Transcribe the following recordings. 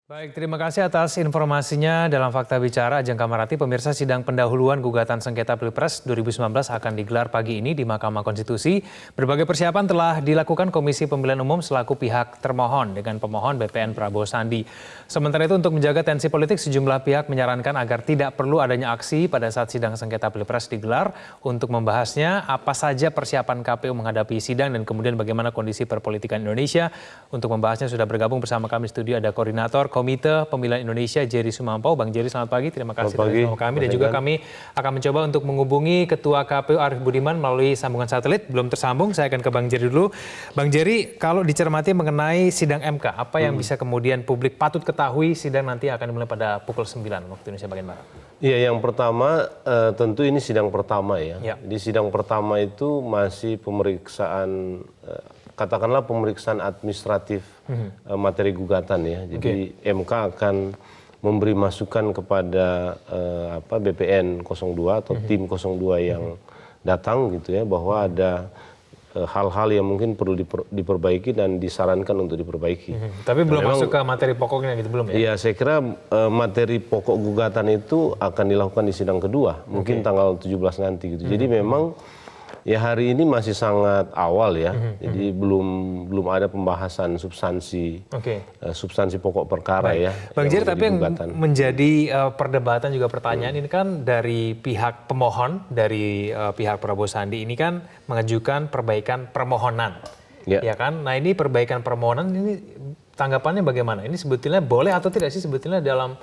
Baik, terima kasih atas informasinya dalam Fakta Bicara. Ajeng Kamarati, pemirsa, sidang pendahuluan gugatan sengketa Pilpres 2019 akan digelar pagi ini di Mahkamah Konstitusi. Berbagai persiapan telah dilakukan Komisi Pemilihan Umum selaku pihak termohon dengan pemohon BPN Prabowo Sandi. Sementara itu untuk menjaga tensi politik, sejumlah pihak menyarankan agar tidak perlu adanya aksi pada saat sidang sengketa Pilpres digelar. Untuk membahasnya, apa saja persiapan KPU menghadapi sidang dan kemudian bagaimana kondisi perpolitikan Indonesia. Untuk membahasnya sudah bergabung bersama kami di studio ada Koordinator Komite Pemilihan Indonesia Jerry Sumampau. Bang Jerry, selamat pagi. Terima kasih telah bersama kami. Dan juga kami akan mencoba untuk menghubungi Ketua KPU Arief Budiman melalui sambungan satelit. Belum tersambung, saya akan ke Bang Jerry dulu. Bang Jerry, kalau dicermati mengenai sidang MK, apa yang bisa kemudian publik patut ketahui sidang nanti akan dimulai pada pukul 9 waktu Indonesia bagian Barat? Iya, yang pertama tentu ini sidang pertama ya. Di sidang pertama itu masih pemeriksaan katakanlah pemeriksaan administratif materi gugatan ya. Jadi MK akan memberi masukan kepada BPN 02 atau tim 02 yang datang gitu ya, bahwa ada hal-hal yang mungkin perlu diperbaiki dan disarankan untuk diperbaiki. Tapi belum masuk ke materi pokoknya gitu, belum ya? Iya, saya kira materi pokok gugatan itu akan dilakukan di sidang kedua, mungkin tanggal 17 nanti gitu. Jadi memang ya hari ini masih sangat awal ya, jadi belum ada pembahasan substansi pokok perkara ya. Bang Jerry, tapi yang menjadi perdebatan juga pertanyaan ini kan dari pihak pemohon, dari pihak Prabowo Sandi ini kan mengajukan perbaikan permohonan, ya kan? Nah ini perbaikan permohonan ini tanggapannya bagaimana? Ini sebetulnya boleh atau tidak sih sebetulnya dalam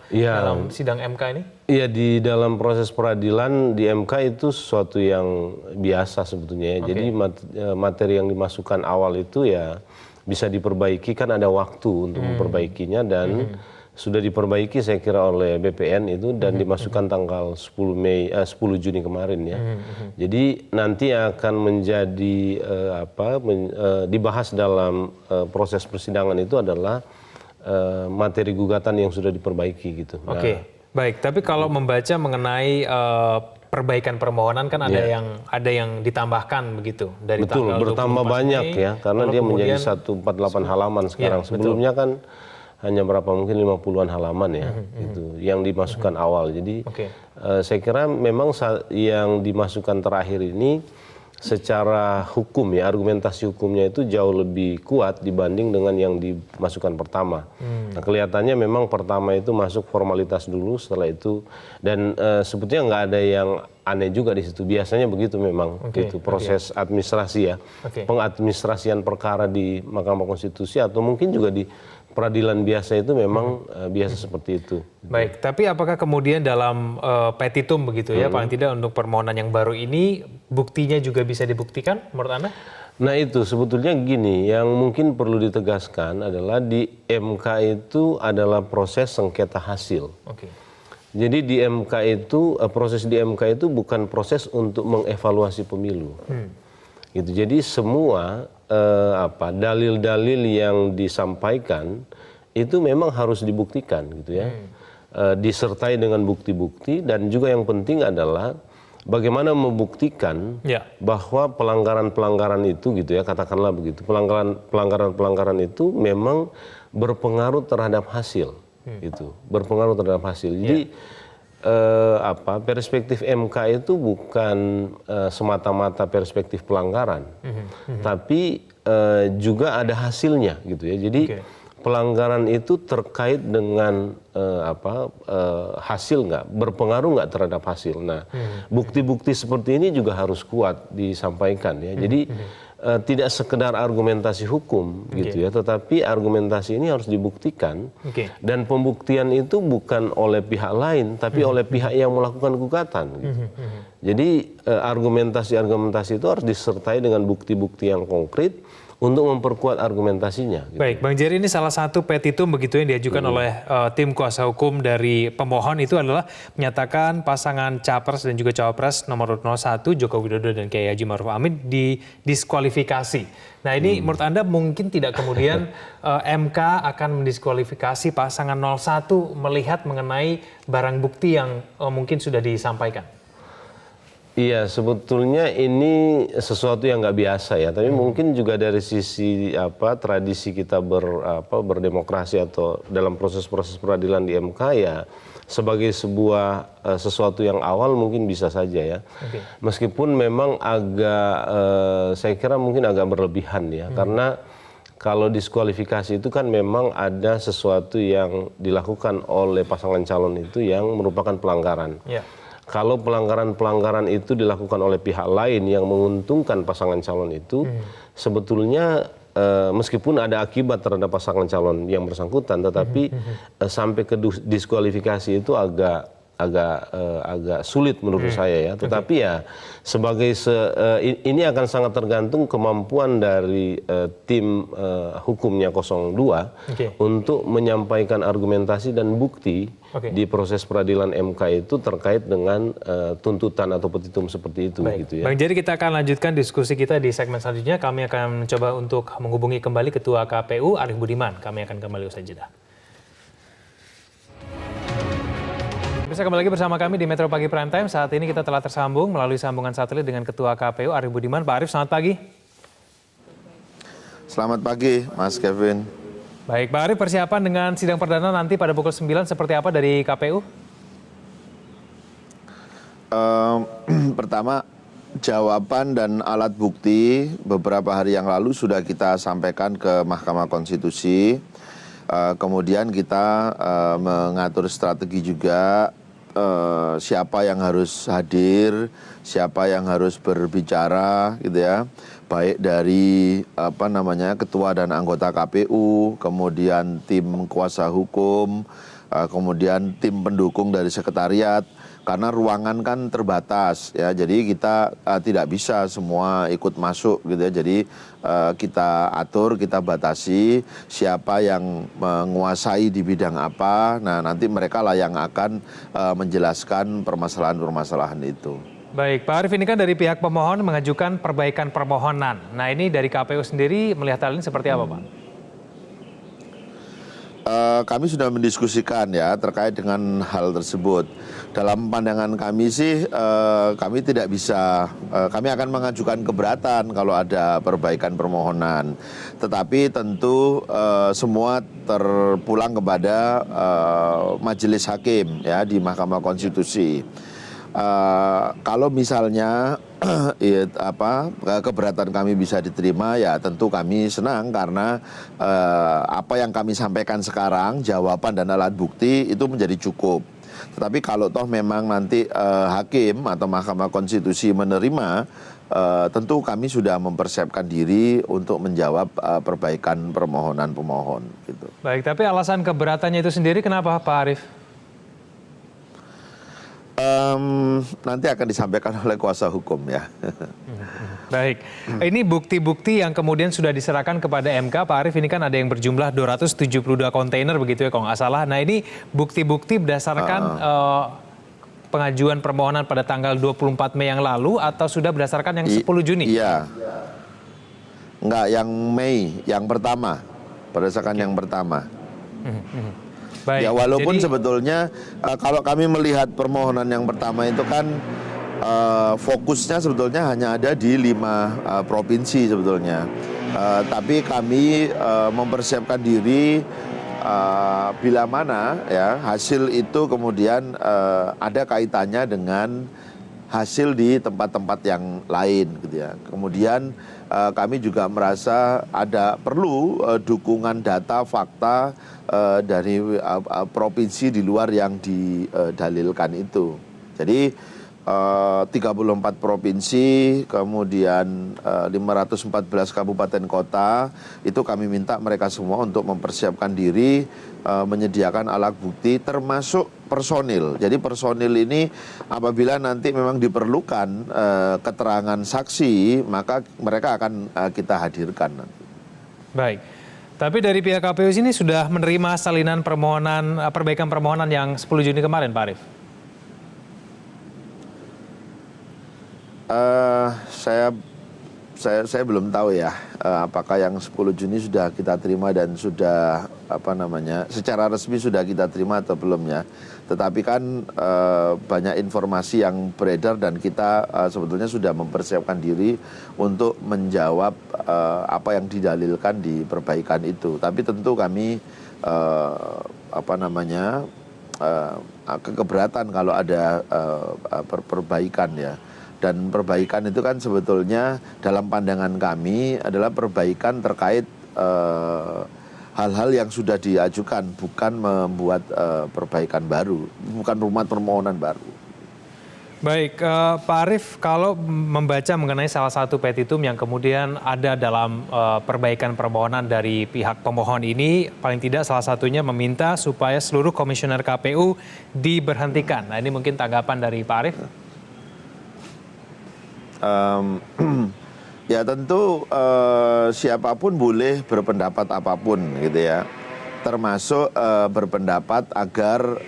sidang MK ini? Iya, di dalam proses peradilan di MK itu sesuatu yang biasa sebetulnya ya. Jadi materi yang dimasukkan awal itu ya bisa diperbaiki, kan ada waktu untuk memperbaikinya dan sudah diperbaiki saya kira oleh BPN itu dan dimasukkan tanggal 10 Juni kemarin ya. Jadi nanti akan menjadi dibahas dalam proses persidangan itu adalah materi gugatan yang sudah diperbaiki gitu. Baik, tapi kalau membaca mengenai perbaikan permohonan kan ada yang ditambahkan begitu dari tanggal 24 Mei. Bertambah banyak ya, karena dia menjadi 148 halaman sekarang. Sebelumnya kan hanya berapa, mungkin 50-an halaman ya, itu yang dimasukkan awal. Jadi saya kira memang yang dimasukkan terakhir ini secara hukum ya, argumentasi hukumnya itu jauh lebih kuat dibanding dengan yang dimasukkan pertama. Nah, kelihatannya memang pertama itu masuk formalitas dulu, setelah itu dan sebetulnya nggak ada yang aneh juga di situ. Biasanya begitu memang itu proses administrasi ya, pengadministrasian perkara di Mahkamah Konstitusi atau mungkin juga di peradilan biasa itu memang biasa seperti itu. Baik, tapi apakah kemudian dalam petitum begitu ya, paling tidak untuk permohonan yang baru ini buktinya juga bisa dibuktikan menurut Anda? Nah itu sebetulnya gini, yang mungkin perlu ditegaskan adalah di MK itu adalah proses sengketa hasil. Jadi di MK itu, proses di MK itu bukan proses untuk mengevaluasi pemilu. Gitu. Jadi semua dalil-dalil yang disampaikan itu memang harus dibuktikan gitu ya, disertai dengan bukti-bukti, dan juga yang penting adalah bagaimana membuktikan bahwa pelanggaran-pelanggaran itu gitu ya, katakanlah begitu, pelanggaran-pelanggaran itu memang berpengaruh terhadap hasil, gitu, berpengaruh terhadap hasil. Jadi perspektif MK itu bukan semata-mata perspektif pelanggaran, tapi juga ada hasilnya gitu ya. Jadi pelanggaran itu terkait dengan hasil nggak, berpengaruh nggak terhadap hasil. Nah, bukti-bukti seperti ini juga harus kuat disampaikan ya. Jadi tidak sekedar argumentasi hukum gitu ya, tetapi argumentasi ini harus dibuktikan dan pembuktian itu bukan oleh pihak lain tapi oleh pihak yang melakukan gugatan gitu. Jadi argumentasi itu harus disertai dengan bukti-bukti yang konkret untuk memperkuat argumentasinya. Gitu. Baik, Bang Jerry, ini salah satu petitum begitu yang diajukan oleh tim kuasa hukum dari pemohon itu adalah menyatakan pasangan capres dan juga cawapres nomor 01 Joko Widodo dan Kiai Haji Ma'ruf Amin didiskualifikasi. Nah ini menurut Anda mungkin tidak kemudian MK akan mendiskualifikasi pasangan 01 melihat mengenai barang bukti yang mungkin sudah disampaikan? Iya, sebetulnya ini sesuatu yang nggak biasa ya. Tapi mungkin juga dari sisi tradisi kita berdemokrasi atau dalam proses-proses peradilan di MK ya, sebagai sebuah sesuatu yang awal mungkin bisa saja ya. Oke. Meskipun memang agak, saya kira mungkin agak berlebihan ya, karena kalau diskualifikasi itu kan memang ada sesuatu yang dilakukan oleh pasangan calon itu yang merupakan pelanggaran. Ya. Kalau pelanggaran-pelanggaran itu dilakukan oleh pihak lain yang menguntungkan pasangan calon itu, sebetulnya meskipun ada akibat terhadap pasangan calon yang bersangkutan, tetapi sampai ke diskualifikasi itu agak sulit menurut saya ya. Tetapi ya ini akan sangat tergantung kemampuan dari tim hukumnya 02 untuk menyampaikan argumentasi dan bukti di proses peradilan MK itu terkait dengan tuntutan atau petitum seperti itu. Gitu ya. Bang Jerry, kita akan lanjutkan diskusi kita di segmen selanjutnya. Kami akan mencoba untuk menghubungi kembali Ketua KPU Arief Budiman. Kami akan kembali usai jeda. Bisa kembali lagi bersama kami di Metro Pagi Prime Time. Saat ini kita telah tersambung melalui sambungan satelit dengan Ketua KPU Arief Budiman. Pak Arief, selamat pagi. Selamat pagi, Mas Kevin. Baik, Pak Arief, persiapan dengan sidang perdana nanti pada pukul 9 seperti apa dari KPU? Pertama, jawaban dan alat bukti beberapa hari yang lalu sudah kita sampaikan ke Mahkamah Konstitusi. Kemudian kita mengatur strategi juga siapa yang harus hadir, siapa yang harus berbicara gitu ya. Baik dari ketua dan anggota KPU, kemudian tim kuasa hukum, kemudian tim pendukung dari sekretariat. Karena ruangan kan terbatas ya, jadi kita tidak bisa semua ikut masuk gitu ya. Jadi kita atur, kita batasi siapa yang menguasai di bidang apa. Nah, nanti mereka lah yang akan menjelaskan permasalahan-permasalahan itu. Baik, Pak Arief, ini kan dari pihak pemohon mengajukan perbaikan permohonan. Nah, ini dari KPU sendiri melihat hal ini seperti apa, Pak? Kami sudah mendiskusikan ya terkait dengan hal tersebut. Dalam pandangan kami sih, kami tidak bisa, kami akan mengajukan keberatan kalau ada perbaikan permohonan. Tetapi tentu semua terpulang kepada majelis hakim ya di Mahkamah Konstitusi. Kalau misalnya keberatan kami bisa diterima, ya tentu kami senang karena apa yang kami sampaikan sekarang, jawaban dan alat bukti itu menjadi cukup. Tetapi kalau toh memang nanti hakim atau Mahkamah Konstitusi menerima, tentu kami sudah mempersiapkan diri untuk menjawab perbaikan permohonan pemohon. Gitu. Baik, tapi alasan keberatannya itu sendiri kenapa, Pak Arief? Nanti akan disampaikan oleh kuasa hukum ya. Baik, ini bukti-bukti yang kemudian sudah diserahkan kepada MK, Pak Arief, ini kan ada yang berjumlah 272 kontainer begitu ya kalau nggak salah. Nah, ini bukti-bukti berdasarkan pengajuan permohonan pada tanggal 24 Mei yang lalu atau sudah berdasarkan yang 10 Juni? Iya. Enggak, yang Mei, yang pertama. Berdasarkan yang pertama. Baik, ya walaupun sebetulnya kalau kami melihat permohonan yang pertama itu kan fokusnya sebetulnya hanya ada di 5 provinsi sebetulnya. Tapi kami mempersiapkan diri bila mana ya hasil itu kemudian ada kaitannya dengan hasil di tempat-tempat yang lain gitu ya. Kemudian kami juga merasa ada perlu dukungan data fakta dari provinsi di luar yang didalilkan itu. Jadi 34 provinsi, kemudian 514 kabupaten kota, itu kami minta mereka semua untuk mempersiapkan diri, menyediakan alat bukti termasuk personil. Jadi personil ini apabila nanti memang diperlukan keterangan saksi, maka mereka akan kita hadirkan. Baik. Tapi dari pihak KPU ini sudah menerima salinan permohonan perbaikan permohonan yang 10 Juni kemarin, Pak Arief? Saya belum tahu ya apakah yang 10 Juni sudah kita terima dan sudah secara resmi sudah kita terima atau belum ya. Tetapi kan banyak informasi yang beredar dan kita sebetulnya sudah mempersiapkan diri untuk menjawab apa yang didalilkan di perbaikan itu. Tapi tentu kami keberatan kalau ada perbaikan ya. Dan perbaikan itu kan sebetulnya dalam pandangan kami adalah perbaikan terkait hal-hal yang sudah diajukan, bukan membuat perbaikan baru, bukan rumah permohonan baru. Baik, Pak Arief, kalau membaca mengenai salah satu petitum yang kemudian ada dalam perbaikan permohonan dari pihak pemohon ini, paling tidak salah satunya meminta supaya seluruh komisioner KPU diberhentikan. Nah, ini mungkin tanggapan dari Pak Arief. Ya tentu siapapun boleh berpendapat apapun gitu ya, termasuk berpendapat agar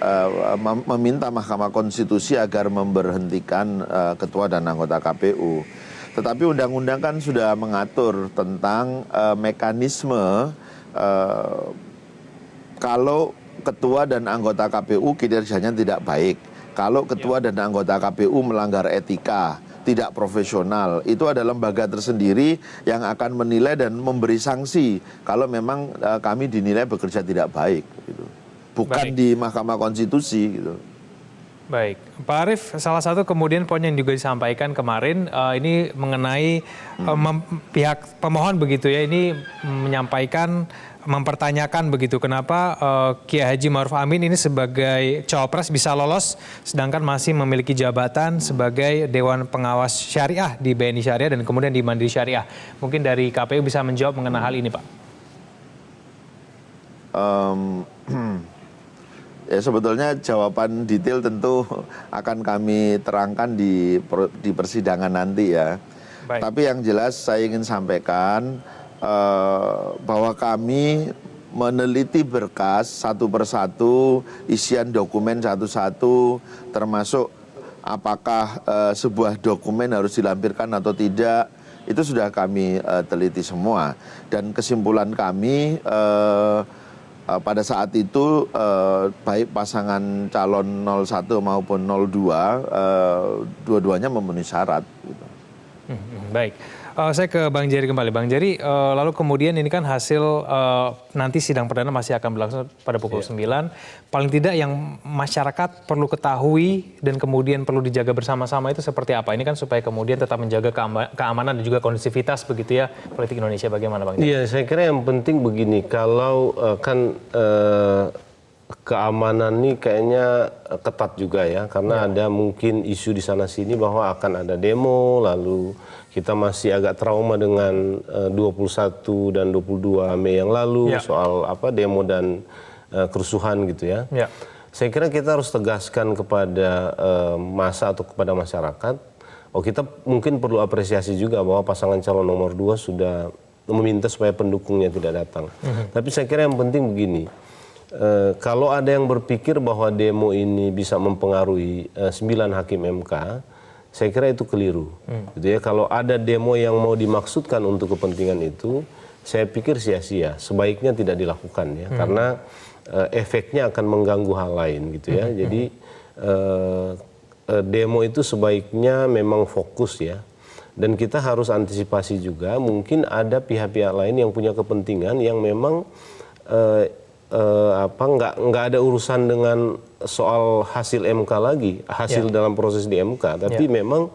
meminta Mahkamah Konstitusi agar memberhentikan ketua dan anggota KPU. Tetapi undang-undang kan sudah mengatur tentang mekanisme kalau ketua dan anggota KPU kinerjanya tidak baik, kalau ketua dan anggota KPU melanggar etika, tidak profesional, itu ada lembaga tersendiri yang akan menilai dan memberi sanksi kalau memang kami dinilai bekerja tidak baik, gitu. Bukan di Mahkamah Konstitusi gitu. Baik, Pak Arief, salah satu kemudian poin yang juga disampaikan kemarin ini mengenai pihak pemohon begitu ya, ini mempertanyakan begitu kenapa Kiai Haji Ma'ruf Amin ini sebagai cawapres bisa lolos sedangkan masih memiliki jabatan sebagai Dewan Pengawas Syariah di BNI Syariah dan kemudian di Mandiri Syariah. Mungkin dari KPU bisa menjawab mengenai hal ini, Pak. Ya sebetulnya jawaban detail tentu akan kami terangkan di persidangan nanti ya. Baik. Tapi yang jelas saya ingin sampaikan bahwa kami meneliti berkas satu persatu, isian dokumen satu-satu, termasuk apakah sebuah dokumen harus dilampirkan atau tidak, itu sudah kami teliti semua. Dan kesimpulan kami pada saat itu baik pasangan calon 01 maupun 02, dua-duanya memenuhi syarat. Gitu. Baik. Saya ke Bang Jerry kembali. Bang Jerry, lalu kemudian ini kan hasil nanti sidang perdana masih akan berlangsung pada pukul 9. Paling tidak yang masyarakat perlu ketahui dan kemudian perlu dijaga bersama-sama itu seperti apa? Ini kan supaya kemudian tetap menjaga keamanan dan juga kondusivitas begitu ya politik Indonesia. Bagaimana Bang Jerry? Iya, saya kira yang penting begini, kalau keamanan ini kayaknya ketat juga ya, karena ada mungkin isu di sana-sini bahwa akan ada demo, lalu kita masih agak trauma dengan 21 dan 22 Mei yang lalu soal demo dan kerusuhan gitu ya. Saya kira kita harus tegaskan kepada massa atau kepada masyarakat, kita mungkin perlu apresiasi juga bahwa pasangan calon nomor 2 sudah meminta supaya pendukungnya tidak datang. Tapi saya kira yang penting begini, kalau ada yang berpikir bahwa demo ini bisa mempengaruhi 9 hakim MK, saya kira itu keliru. Gitu ya. Kalau ada demo yang mau dimaksudkan untuk kepentingan itu, saya pikir sia-sia. Sebaiknya tidak dilakukan ya, karena efeknya akan mengganggu hal lain gitu ya. Jadi demo itu sebaiknya memang fokus ya. Dan kita harus antisipasi juga, mungkin ada pihak-pihak lain yang punya kepentingan yang memang nggak ada urusan dengan soal hasil MK lagi, hasil dalam proses di MK, tapi memang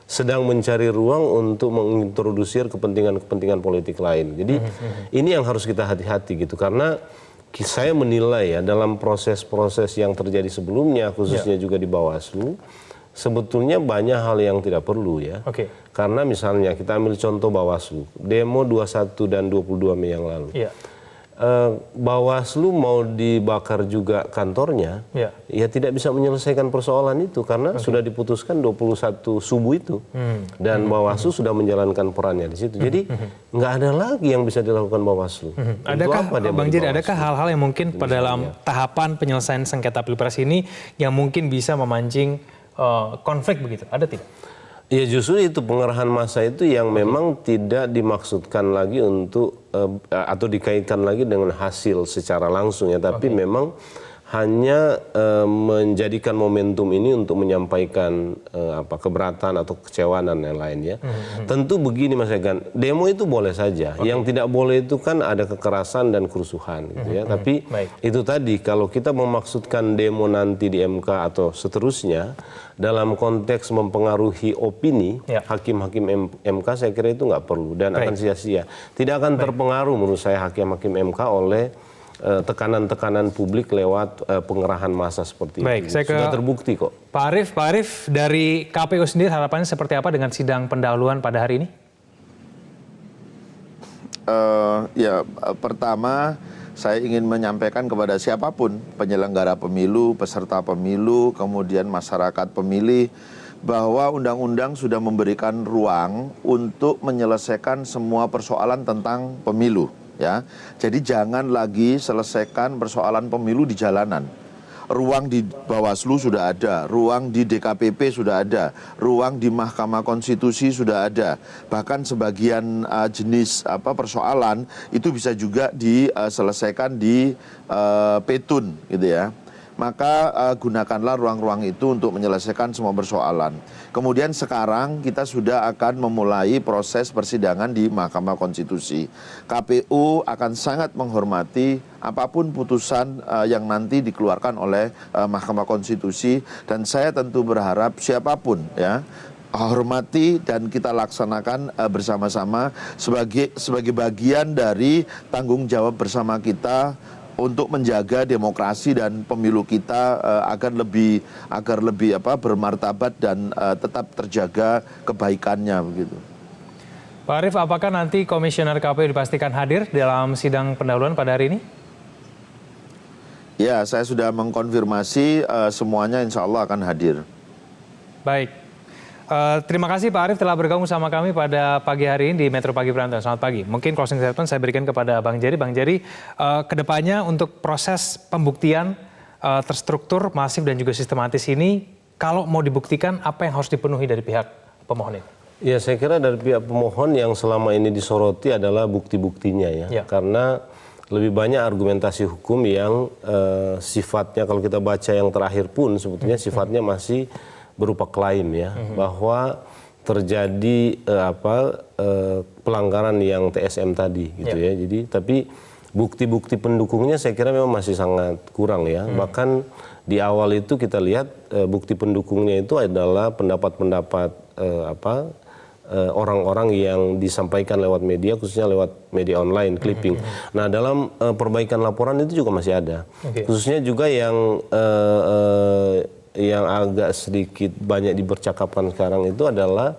sedang mencari ruang untuk mengintrodusir kepentingan-kepentingan politik lain. Jadi ini yang harus kita hati-hati gitu, karena saya menilai ya dalam proses-proses yang terjadi sebelumnya, khususnya juga di Bawaslu, sebetulnya banyak hal yang tidak perlu ya. Karena misalnya kita ambil contoh Bawaslu, demo 21 dan 22 Mei yang lalu. Bawaslu mau dibakar juga kantornya, ya tidak bisa menyelesaikan persoalan itu karena sudah diputuskan 21 subuh itu, dan Bawaslu sudah menjalankan perannya di situ. Jadi nggak ada lagi yang bisa dilakukan Bawaslu. Adakah Bang Jerry, adakah hal-hal yang mungkin pada dalam tahapan penyelesaian sengketa Pilpres ini yang mungkin bisa memancing konflik begitu? Ada tidak? Ya justru itu pengerahan massa itu yang memang tidak dimaksudkan lagi untuk atau dikaitkan lagi dengan hasil secara langsung ya, tapi memang hanya menjadikan momentum ini untuk menyampaikan keberatan atau kekecewaan dan lain-lain ya. Tentu begini Mas Egan, demo itu boleh saja. Yang tidak boleh itu kan ada kekerasan dan kerusuhan gitu ya. Tapi itu tadi kalau kita memaksudkan demo nanti di MK atau seterusnya dalam konteks mempengaruhi opini hakim-hakim MK, saya kira itu nggak perlu dan akan sia-sia. Tidak akan terpengaruh menurut saya hakim-hakim MK oleh tekanan-tekanan publik lewat pengerahan massa seperti itu. Sudah terbukti kok. Pak Arief dari KPU sendiri harapannya seperti apa dengan sidang pendahuluan pada hari ini? Pertama saya ingin menyampaikan kepada siapapun penyelenggara pemilu, peserta pemilu, kemudian masyarakat pemilih, bahwa undang-undang sudah memberikan ruang untuk menyelesaikan semua persoalan tentang pemilu. Ya, jadi jangan lagi selesaikan persoalan pemilu di jalanan. Ruang di Bawaslu sudah ada, ruang di DKPP sudah ada, ruang di Mahkamah Konstitusi sudah ada. Bahkan sebagian jenis persoalan itu bisa juga diselesaikan di petun, gitu ya. Maka gunakanlah ruang-ruang itu untuk menyelesaikan semua persoalan. Kemudian sekarang kita sudah akan memulai proses persidangan di Mahkamah Konstitusi. KPU akan sangat menghormati apapun putusan yang nanti dikeluarkan oleh Mahkamah Konstitusi, dan saya tentu berharap siapapun ya hormati dan kita laksanakan bersama-sama sebagai bagian dari tanggung jawab bersama kita untuk menjaga demokrasi dan pemilu kita agar lebih bermartabat dan tetap terjaga kebaikannya begitu. Pak Arief, apakah nanti Komisioner KPU dipastikan hadir dalam sidang pendahuluan pada hari ini? Ya, saya sudah mengkonfirmasi semuanya insya Allah akan hadir. Baik. Terima kasih Pak Arief telah bergabung sama kami pada pagi hari ini di Metro Pagi Berantas. Selamat pagi. Mungkin closing statement saya berikan kepada Bang Jerry. Bang Jerry, kedepannya untuk proses pembuktian terstruktur, masif dan juga sistematis ini, kalau mau dibuktikan apa yang harus dipenuhi dari pihak pemohon ini? Ya, saya kira dari pihak pemohon yang selama ini disoroti adalah bukti-buktinya ya. Karena lebih banyak argumentasi hukum yang sifatnya kalau kita baca yang terakhir pun sebetulnya sifatnya masih berupa klaim ya, bahwa terjadi pelanggaran yang TSM tadi gitu ya. Jadi tapi bukti-bukti pendukungnya saya kira memang masih sangat kurang ya. Bahkan di awal itu kita lihat bukti pendukungnya itu adalah pendapat-pendapat orang-orang yang disampaikan lewat media, khususnya lewat media online, clipping. Nah, dalam perbaikan laporan itu juga masih ada. Khususnya juga yang agak sedikit banyak dipercakapkan sekarang itu adalah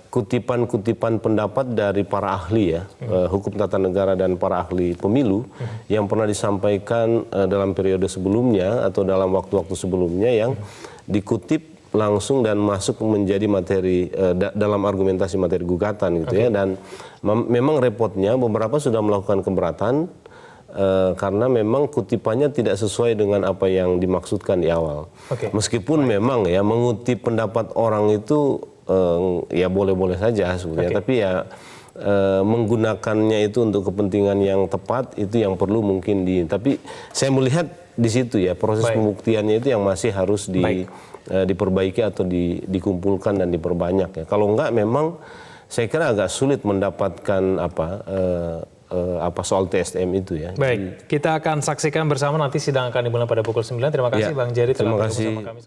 kutipan-kutipan pendapat dari para ahli ya, hukum tata negara dan para ahli pemilu yang pernah disampaikan dalam periode sebelumnya atau dalam waktu-waktu sebelumnya yang dikutip langsung dan masuk menjadi materi dalam argumentasi materi gugatan gitu ya. Dan memang repotnya beberapa sudah melakukan keberatan karena memang kutipannya tidak sesuai dengan apa yang dimaksudkan di awal. Meskipun memang ya mengutip pendapat orang itu ya boleh-boleh saja sebenarnya, tapi ya menggunakannya itu untuk kepentingan yang tepat itu yang perlu mungkin tapi saya melihat di situ ya proses pembuktiannya itu yang masih harus diperbaiki atau dikumpulkan dan diperbanyak ya. Kalau enggak memang saya kira agak sulit mendapatkan soal TSM itu ya. Baik, kita akan saksikan bersama nanti sidang akan dimulai pada pukul 9. Terima kasih Bang Jerry telah bergabung sama kami.